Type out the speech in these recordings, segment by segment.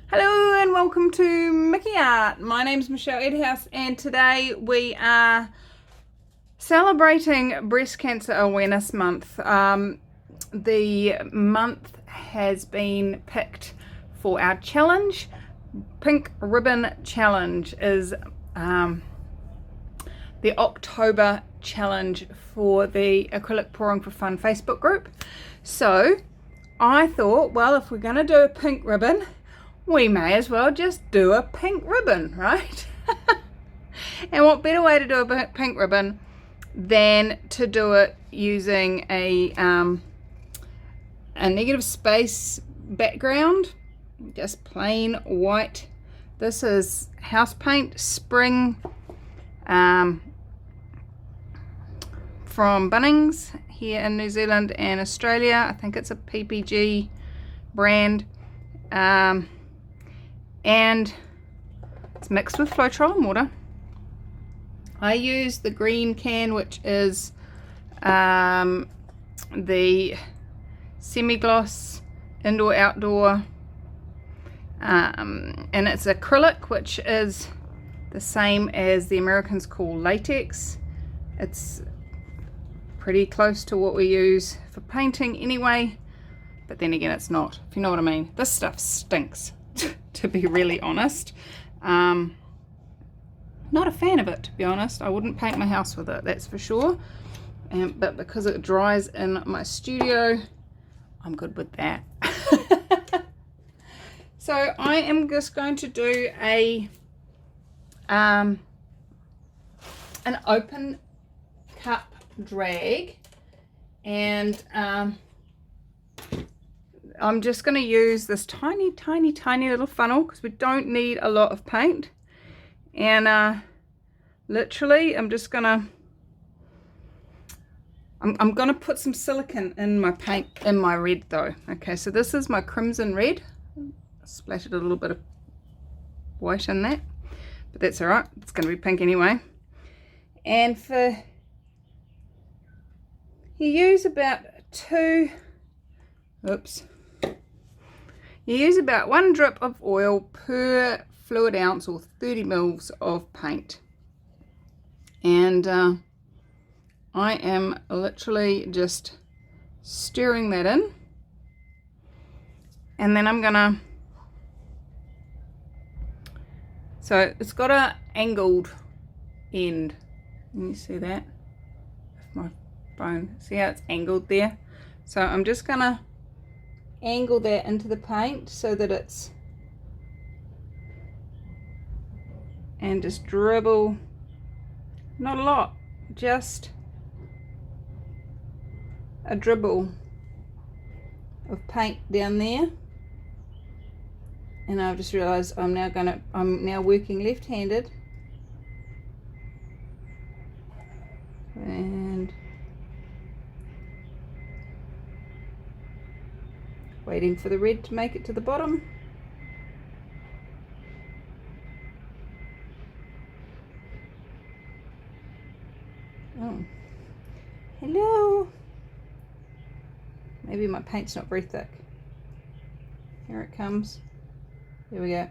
Hello and welcome to Mickey Art. My name's Michelle Edhouse and today we are celebrating Breast Cancer Awareness Month. The month has been picked for our challenge. Pink Ribbon Challenge is the October challenge for the Acrylic Pouring for Fun Facebook group. So I thought, well, if we're going to do a pink ribbon, we may as well just do a pink ribbon, right? And what better way to do a pink ribbon than to do it using a negative space background, just plain white. This is house paint spring from Bunnings here in New Zealand and Australia. I think it's a PPG brand. And it's mixed with Floetrol water. I use the green can, which is the semi-gloss indoor-outdoor, and it's acrylic, which is the same as the Americans call latex. It's pretty close to what we use for painting anyway, but then again it's not, if you know what I mean. This stuff stinks. To be really honest, not a fan of it, to be honest. I wouldn't paint my house with it, that's for sure. But because it dries in my studio, I'm good with that. So I am just going to do an open cup drag, and I'm just going to use this tiny little funnel because we don't need a lot of paint. And literally I'm just gonna I'm gonna put some silicone in my paint, in my red though. Okay, so this is my crimson red. Splattered a little bit of white in that, but that's all right, it's going to be pink anyway. And you use about you use about 1 drip of oil per fluid ounce or 30 mils of paint. And I am literally just stirring that in. And then I'm gonna, so it's got an angled end. Can you see that? With my phone. See how it's angled there? So I'm just gonna angle that into the paint so that it's, and just dribble, not a lot, just a dribble of paint down there. And I've just realized I'm now working left-handed, and waiting for the red to make it to the bottom. Oh, hello. Maybe my paint's not very thick. Here it comes. There we go.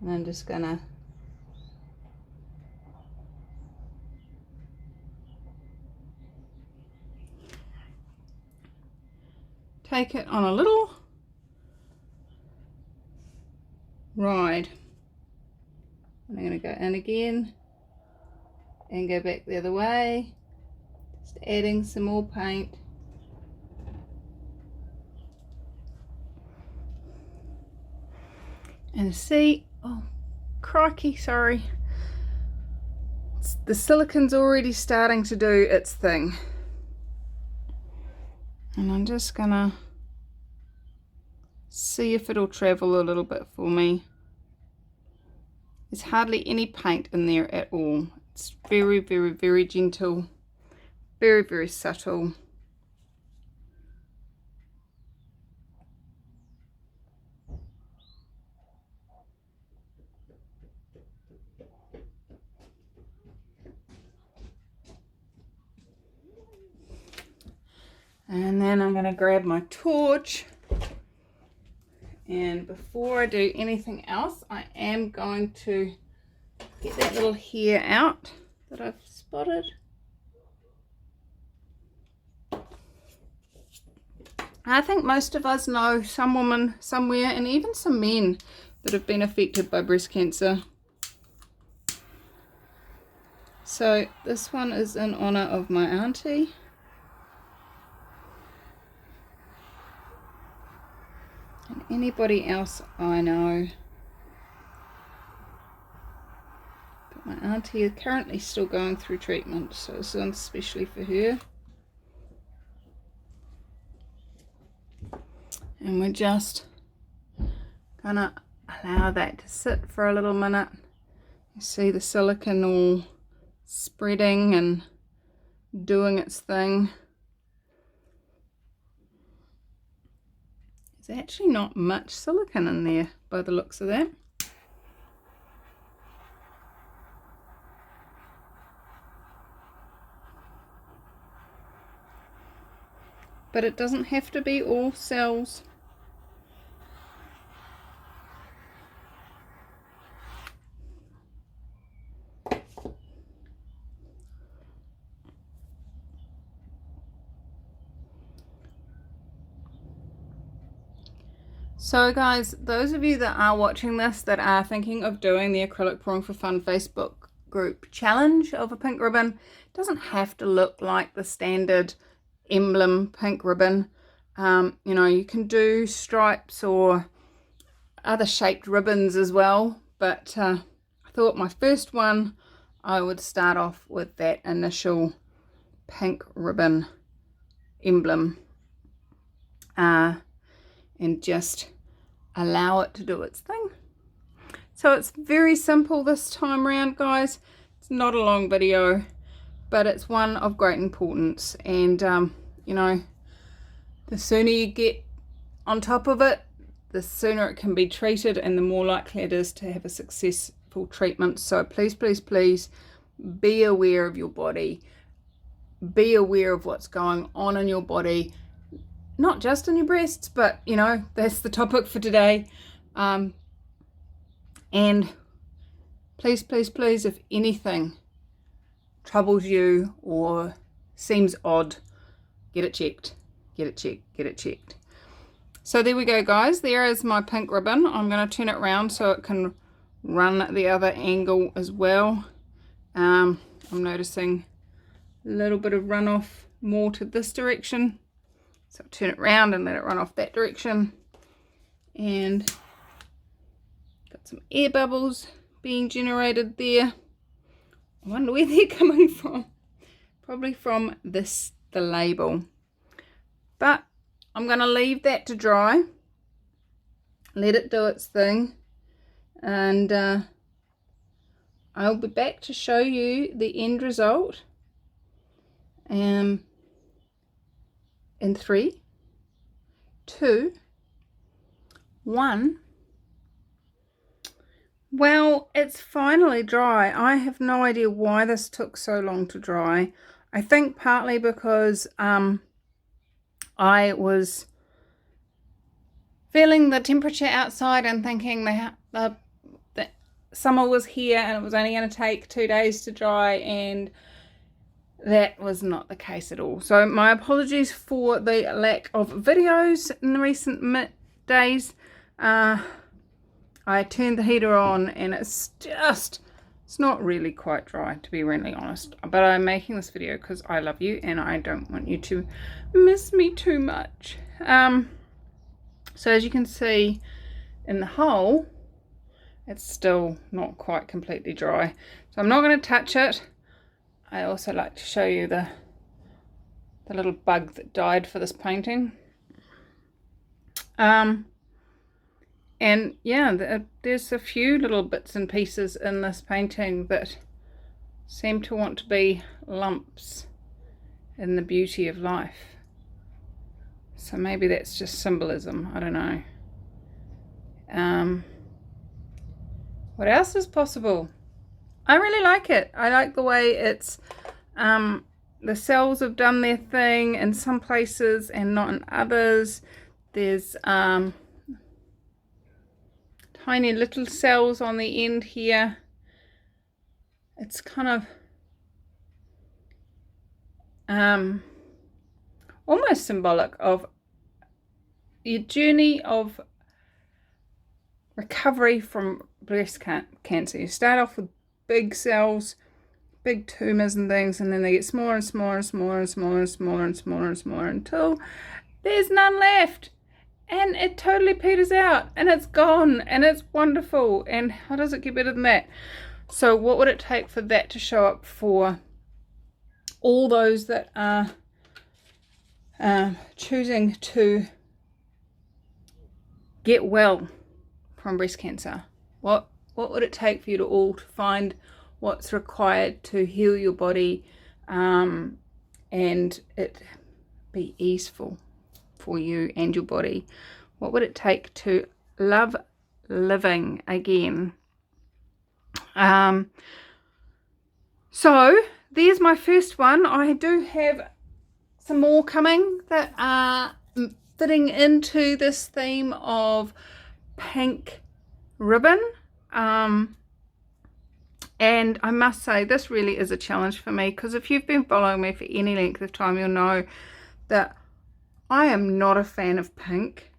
And I'm just gonna take it on a little ride. And I'm going to go in again and go back the other way, just adding some more paint. And see, oh crikey, sorry, the silicone's already starting to do its thing. And I'm just gonna see if it'll travel a little bit for me. There's hardly any paint in there at all. It's very gentle, very subtle. And then I'm going to grab my torch And before I do anything else, I am going to get that little hair out that I've spotted. I think most of us know some woman somewhere, and even some men, that have been affected by breast cancer. So this one is in honor of my auntie. And anybody else I know. But my auntie is currently still going through treatment, so this one's especially for her. And we're just gonna allow that to sit for a little minute. You see the silicone all spreading and doing its thing. There's actually not much silicone in there by the looks of that. But it doesn't have to be all cells. So guys, those of you that are watching this that are thinking of doing the Acrylic Pouring for Fun Facebook group challenge of a pink ribbon, it doesn't have to look like the standard emblem pink ribbon. You know, you can do stripes or other shaped ribbons as well, but I thought my first one I would start off with that initial pink ribbon emblem and just allow it to do its thing. So it's very simple this time around, guys. It's not a long video, but it's one of great importance, and you know, the sooner you get on top of it, the sooner it can be treated and the more likely it is to have a successful treatment. So please, please, please be aware of your body, be aware of what's going on in your body, not just in your breasts, but you know, that's the topic for today. And please, please, please, if anything troubles you or seems odd, get it checked, get it checked, get it checked. So there we go, guys. There is my pink ribbon. I'm going to turn it around so it can run the other angle as well. I'm noticing a little bit of runoff more to this direction. So I'll turn it around and let it run off that direction. And got some air bubbles being generated there. I wonder where they're coming from. Probably from the label. But I'm going to leave that to dry. Let it do its thing. And I'll be back to show you the end result. In 3, 2, 1. Well, it's finally dry. I have no idea why this took so long to dry. I think partly because I was feeling the temperature outside and thinking the summer was here and it was only going to take 2 days to dry, and that was not the case at all. So my apologies for the lack of videos in the recent days. I turned the heater on and it's not really quite dry, to be really honest. But I'm making this video because I love you and I don't want you to miss me too much. So as you can see in the hole, it's still not quite completely dry. So I'm not going to touch it. I also like to show you the little bug that died for this painting. And yeah, there's a few little bits and pieces in this painting that seem to want to be lumps in the beauty of life. So maybe that's just symbolism, I don't know. What else is possible? I really like it. I like the way it's, the cells have done their thing in some places and not in others. There's tiny little cells on the end here. It's kind of almost symbolic of your journey of recovery from breast cancer. You start off with big cells, big tumors and things, and then they get smaller and smaller and smaller and smaller and smaller and smaller and smaller until there's none left, and it totally peters out and it's gone and it's wonderful. And how does it get better than that? So what would it take for that to show up for all those that are choosing to get well from breast cancer? What would it take for you to all to find what's required to heal your body, and it be easeful for you and your body? What would it take to love living again? So there's my first one. I do have some more coming that are fitting into this theme of pink ribbon, and I must say this really is a challenge for me, because if you've been following me for any length of time, you'll know that I am not a fan of pink.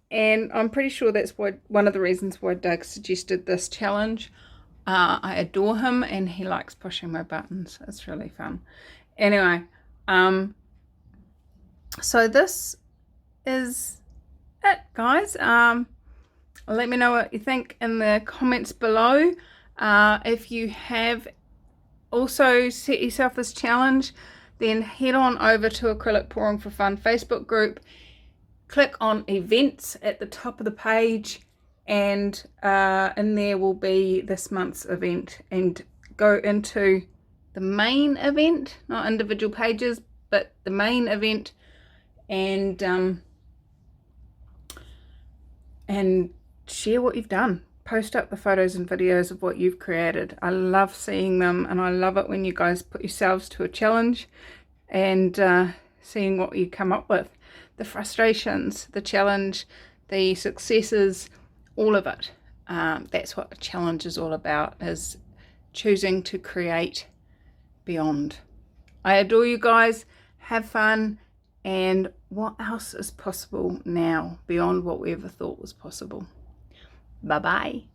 And I'm pretty sure that's one of the reasons why Doug suggested this challenge. I adore him and he likes pushing my buttons. It's really fun. Anyway, so this is it, guys. Let me know what you think in the comments below. If you have also set yourself this challenge, then head on over to Acrylic Pouring for Fun Facebook group, click on events at the top of the page, and in there will be this month's event, and go into the main event, not individual pages, but the main event, and share what you've done. Post up the photos and videos of what you've created. I love seeing them, and I love it when you guys put yourselves to a challenge and seeing what you come up with. The frustrations, the challenge, the successes, all of it. That's what a challenge is all about, is choosing to create beyond. I adore you guys. Have fun. And what else is possible now beyond what we ever thought was possible? Bye-bye.